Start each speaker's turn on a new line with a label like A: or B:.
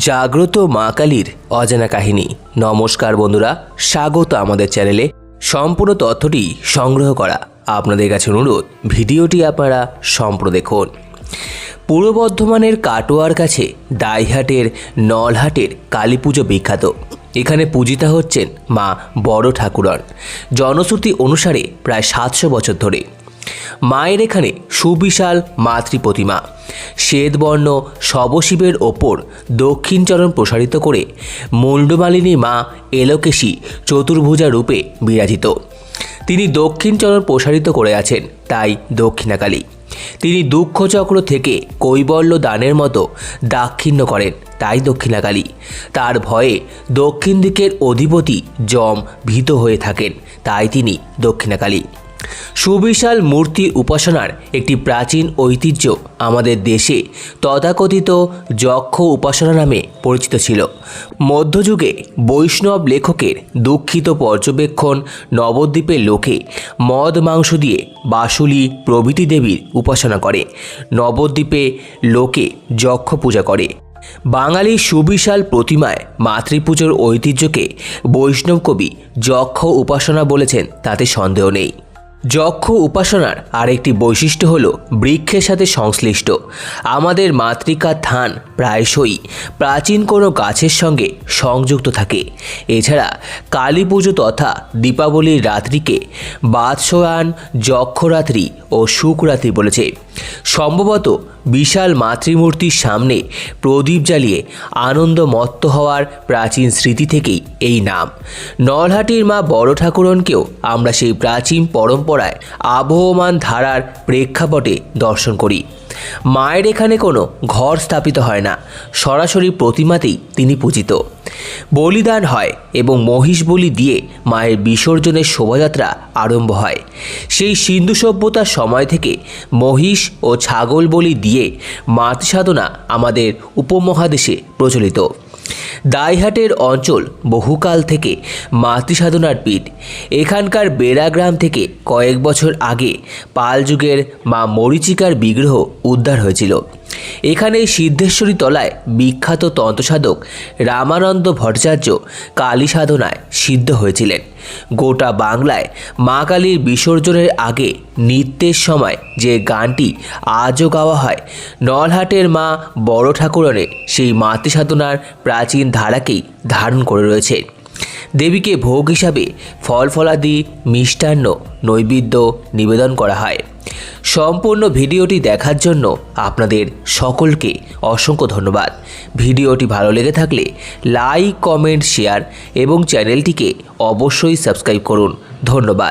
A: জাগ্রত মা কালীর অজানা কাহিনী। নমস্কার বন্ধুরা, স্বাগত আমাদের চ্যানেলে। সম্পূর্ণ তথ্যটি সংগ্রহ করা আপনাদের কাছে অনুরোধ, ভিডিওটি আপনারা সম্পূর্ণ দেখুন। পূর্ব বর্ধমানের কাটোয়ার কাছে দাইহাটের নলহাটের কালী পুজো বিখ্যাত। এখানে পূজিতা হচ্ছেন মা বড় ঠাকুরন। জনশ্রুতি অনুসারে প্রায় 700 বছর ধরে মায়ের এখানে সুবিশাল মাতৃ প্রতিমা শ্বেতবর্ণ শবশিবের ওপর দক্ষিণ চরণ প্রসারিত করে মুন্ডমালিনী মা এলোকেশী চতুর্ভুজা রূপে বিরাজিত। তিনি দক্ষিণ চরণ প্রসারিত করে আছেন, তাই দক্ষিণাকালী। তিনি দুঃখচক্র থেকে কৈবল্য দানের মতো দাক্ষিণ্য করেন, তাই দক্ষিণাকালী। তার ভয়ে দক্ষিণ দিকের অধিপতি যম ভীত হয়ে থাকেন, তাই তিনি দক্ষিণাকালী। সুবিশাল মূর্তি উপাসনার একটি প্রাচীন ঐতিহ্য আমাদের দেশে তথাকথিত যক্ষ উপাসনা নামে পরিচিত ছিল। মধ্যযুগে বৈষ্ণব লেখকের দুঃখিত পর্যবেক্ষণ নবদ্বীপের লোকে মদ মাংস দিয়ে বাসুলি প্রভৃতি দেবীর উপাসনা করে। নবদ্বীপে লোকে যক্ষ পূজা করে। বাঙালির সুবিশাল প্রতিমায় মাতৃপুজোর ঐতিহ্যকে বৈষ্ণব কবি যক্ষ উপাসনা বলেছেন, তাতে সন্দেহ নেই। যক্ষ উপাসনার আরেকটি বৈশিষ্ট্য হল বৃক্ষের সাথে সংশ্লিষ্ট। আমাদের মাতৃকার থান প্রায়শই প্রাচীন কোনো গাছের সঙ্গে সংযুক্ত থাকে। এছাড়া কালী পুজো তথা দীপাবলির রাত্রিকে বাৎসয়ায়ন যক্ষরাত্রি ও শুকরাত্রি বলেছে। সম্ভবত বিশাল মাতৃমূর্তির সামনে প্রদীপ জ্বালিয়ে আনন্দমত্ত হওয়ার প্রাচীন স্মৃতি থেকেই এই নাম। নলহাটির মা বড় ঠাকুরনকেও আমরা সেই প্রাচীন পরম্পরায় আবহমান ধারার প্রেক্ষাপটে দর্শন করি। মায়ের এখানে কোনো ঘর স্থাপিত হয় না, সরাসরি প্রতিমাতেই তিনি পূজিত। বলিদান হয় এবং মহিষ বলি দিয়ে মায়ের বিসর্জনের শোভাযাত্রা আরম্ভ হয়। সেই সিন্ধু সভ্যতার সময় থেকে মহিষ ও ছাগল বলি দিয়ে মাতৃসাধনা আমাদের উপমহাদেশে প্রচলিত। দাইহাটের অঞ্চল বহুকাল থেকে মাতৃসাধনার পীঠ। এখানকার বেড়াগ্রাম থেকে কয়েক বছর আগে পাল যুগের মা মরীচিকার বিগ্রহ উদ্ধার হয়েছিল। এখানে সিদ্ধেশ্বরী তলায় বিখ্যাত তন্ত্রসাধক রামানন্দ ভট্টাচার্য কালী সাধনায় সিদ্ধ হয়েছিলেন। গোটা বাংলায় মা কালীর বিসর্জনের আগে নৃত্যের সময় যে গানটি আজও গাওয়া হয়, নলহাটের মা বড় ঠাকুরনের সেই মাতৃসাধনার প্রাচীন ধারাকেই ধারণ করে রয়েছে। দেবীকে ভোগ হিসাবে ফল ফলাদি মিষ্টান্ন নৈবেদ্য নিবেদন করা হয়। সম্পূর্ণ ভিডিওটি দেখার জন্য আপনাদের সকলকে অসংখ্য ধন্যবাদ। ভিডিওটি ভালো লেগে থাকলে লাইক, কমেন্ট, শেয়ার এবং চ্যানেলটিকে অবশ্যই সাবস্ক্রাইব করুন। ধন্যবাদ।